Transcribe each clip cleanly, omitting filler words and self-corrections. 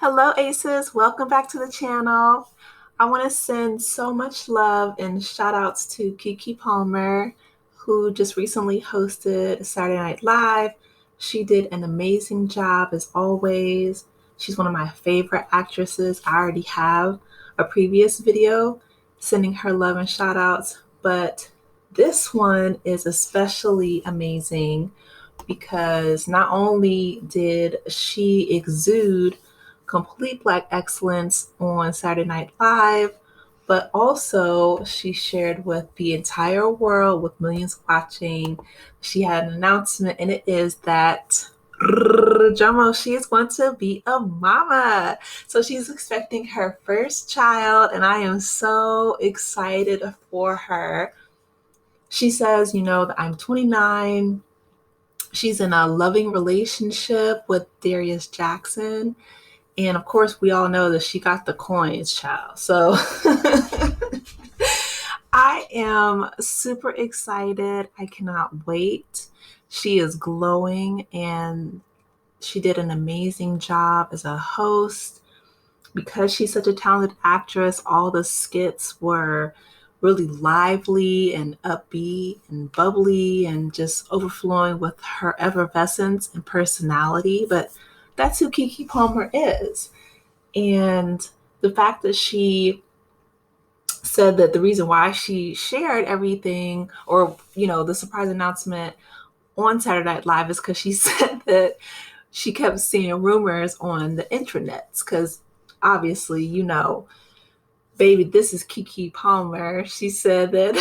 Hello, Aces. Welcome back to the channel. I want to send so much love and shout outs to Keke Palmer, who just recently hosted Saturday Night Live. She did an amazing job as always. She's one of my favorite actresses. I already have a previous video sending her love and shout outs, but this one is especially amazing because not only did she exude complete Black excellence on Saturday Night Live, but also she shared with the entire world, with millions watching. She had an announcement, and it is that Jomo, she is going to be a mama. So she's expecting her first child, and I am so excited for her. She says, that I'm 29. She's in a loving relationship with Darius Jackson. And of course, we all know that she got the coins, child. So I am super excited. I cannot wait. She is glowing and she did an amazing job as a host. Because she's such a talented actress, all the skits were really lively and upbeat and bubbly and just overflowing with her effervescence and personality. But that's who Keke Palmer is. And the fact that she said that the reason why she shared everything or, the surprise announcement on Saturday Night Live is because she said that she kept seeing rumors on the intranets because obviously, baby, this is Keke Palmer. She said that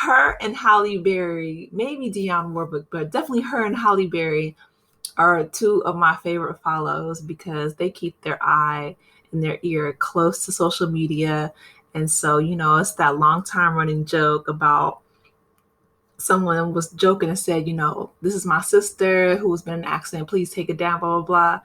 her and Halle Berry, maybe Dionne Warwick, but definitely her and Halle Berry are two of my favorite follows because they keep their eye and their ear close to social media. And so, it's that long time running joke about someone was joking and said, this is my sister who has been in an accident. Please take it down, blah, blah, blah.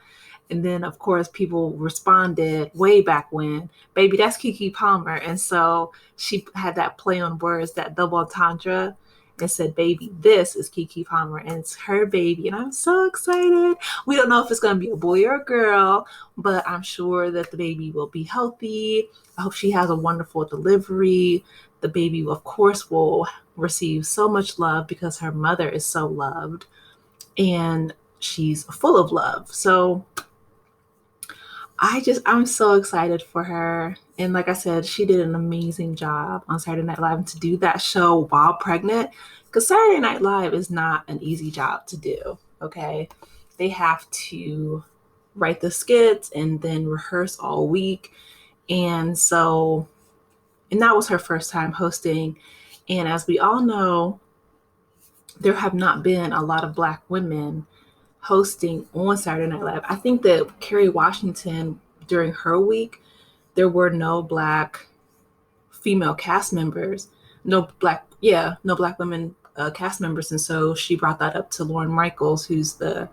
And then, of course, people responded way back when, baby, that's Keke Palmer. And so she had that play on words, that double entendre, and said, baby, this is Keke Palmer. And it's her baby. And I'm so excited. We don't know if it's going to be a boy or a girl, but I'm sure that the baby will be healthy. I hope she has a wonderful delivery. The baby, of course, will receive so much love because her mother is so loved. And she's full of love. So I'm so excited for her. And like I said, she did an amazing job on Saturday Night Live. And to do that show while pregnant, because Saturday Night Live is not an easy job to do, okay? They have to write the skits and then rehearse all week. And that was her first time hosting. And as we all know, there have not been a lot of Black women hosting on Saturday Night Live. I think that Kerry Washington, during her week, there were no Black female cast members, no Black women cast members. And so she brought that up to Lauren Michaels, who's the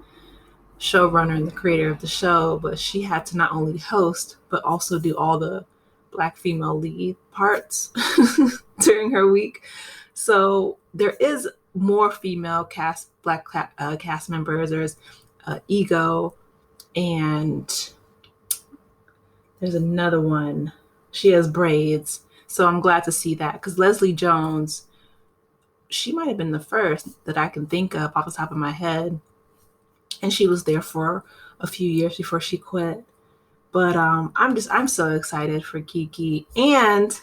showrunner and the creator of the show. But she had to not only host, but also do all the Black female lead parts during her week. So there is more female Black cast members. There's Ego, and there's another one. She has braids. So I'm glad to see that because Leslie Jones, she might have been the first that I can think of off the top of my head. And she was there for a few years before she quit. But I'm so excited for Keke. And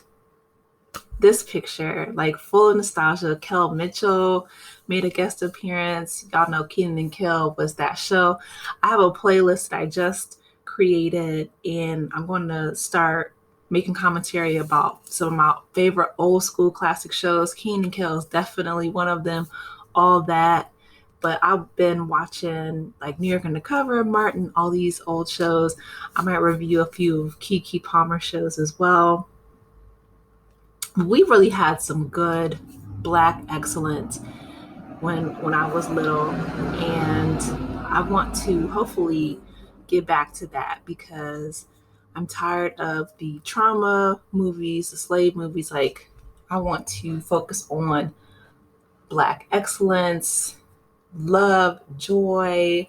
this picture, like full of nostalgia. Kel Mitchell made a guest appearance. Y'all know Kenan and Kel was that show. I have a playlist that I just created, and I'm going to start making commentary about some of my favorite old school classic shows. Kenan and Kel is definitely one of them. All that. But I've been watching like New York Undercover, Martin, all these old shows. I might review a few of Keke Palmer shows as well. We really had some good Black excellence when I was little, and I want to hopefully get back to that because I'm tired of the trauma movies, the slave movies. Like, I want to focus on Black excellence, love, joy,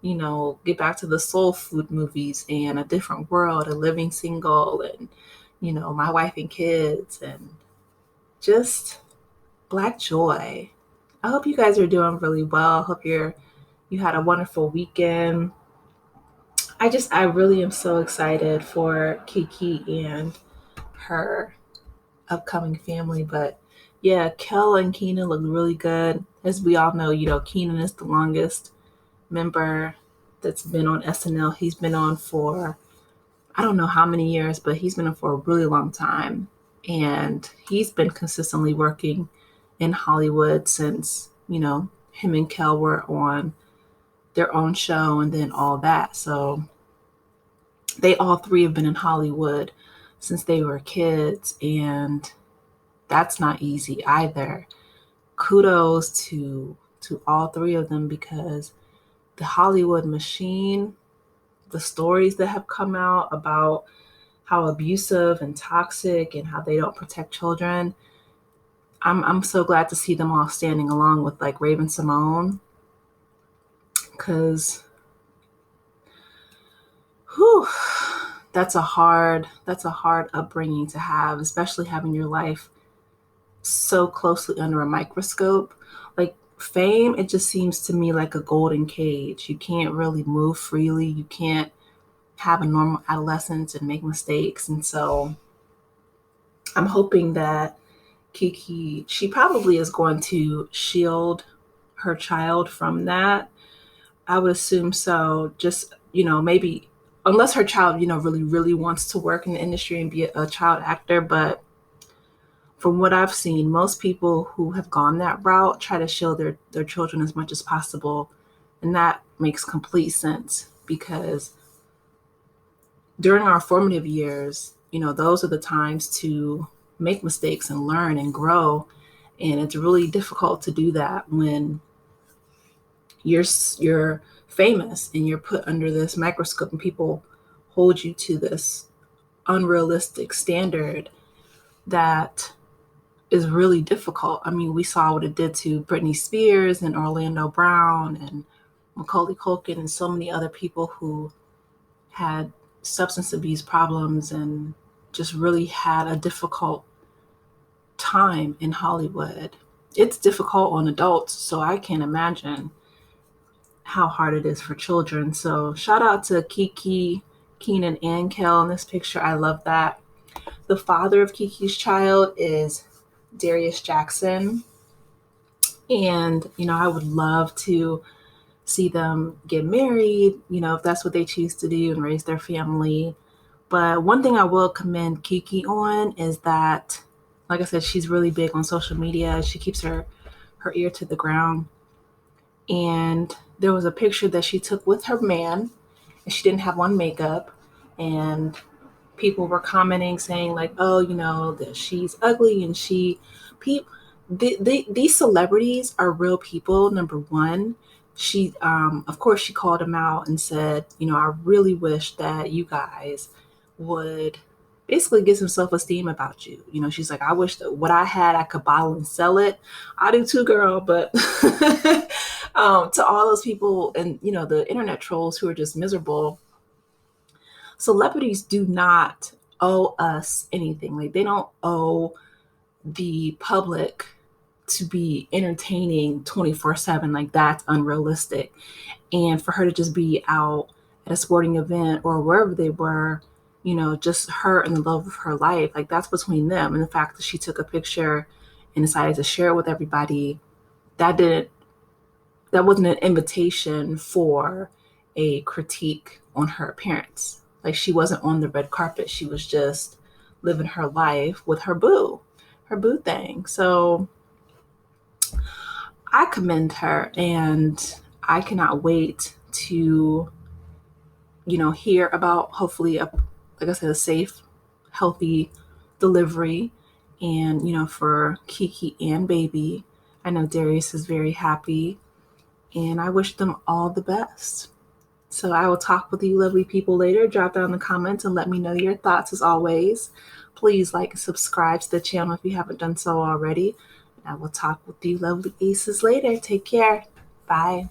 get back to the soul food movies and A Different World and Living Single and, My Wife and Kids and just Black Joy. I hope you guys are doing really well. I hope you had a wonderful weekend. I really am so excited for Keke and her upcoming family. But yeah, Kel and Keenan look really good. As we all know, Keenan is the longest member that's been on SNL. He's been on for I don't know how many years, but he's been on for a really long time. And he's been consistently working in Hollywood since, him and Kel were on their own show and then all that. So they all three have been in Hollywood since they were kids, and that's not easy either. Kudos to all three of them, because the Hollywood machine, the stories that have come out about how abusive and toxic and how they don't protect children, I'm so glad to see them all standing along with like Raven Simone, because that's a hard upbringing to have, especially having your life so closely under a microscope. Like fame, it just seems to me like a golden cage. You can't really move freely. You can't have a normal adolescence and make mistakes. And so I'm hoping that Keke, she probably is going to shield her child from that. I would assume so. Just, maybe unless her child, really, really wants to work in the industry and be a child actor. But from what I've seen, most people who have gone that route try to shield their children as much as possible. And that makes complete sense, because during our formative years, those are the times to make mistakes and learn and grow. And it's really difficult to do that when you're famous and you're put under this microscope and people hold you to this unrealistic standard that is really difficult. I mean, we saw what it did to Britney Spears and Orlando Brown and Macaulay Culkin and so many other people who had substance abuse problems and just really had a difficult time in Hollywood. It's difficult on adults, so I can't imagine how hard it is for children. So shout out to Keke, Keenan, and Kel in this picture. I love that. The father of Kiki's child is Darius Jackson. And, I would love to see them get married, if that's what they choose to do, and raise their family. But one thing I will commend Keke on is that, like I said, she's really big on social media. She keeps her ear to the ground. And there was a picture that she took with her man, and she didn't have on makeup. And people were commenting saying like, oh, that she's ugly, and these celebrities are real people. Number one, she, of course, she called him out and said, I really wish that you guys would basically get some self-esteem about you. She's like, I wish that what I had, I could bottle and sell it. I do too, girl. But to all those people and, the internet trolls who are just miserable, celebrities do not owe us anything. Like, they don't owe the public to be entertaining 24/7. Like, that's unrealistic. And for her to just be out at a sporting event or wherever they were, just her and the love of her life, like, that's between them. And the fact that she took a picture and decided to share it with everybody, that wasn't an invitation for a critique on her appearance. Like, she wasn't on the red carpet. She was just living her life with her boo thing. So I commend her, and I cannot wait to, hear about, hopefully, like I said, a safe, healthy delivery. And, for Keke and baby, I know Darius is very happy, and I wish them all the best. So I will talk with you lovely people later. Drop down in the comments and let me know your thoughts as always. Please like and subscribe to the channel if you haven't done so already. I will talk with you lovely aces later. Take care. Bye.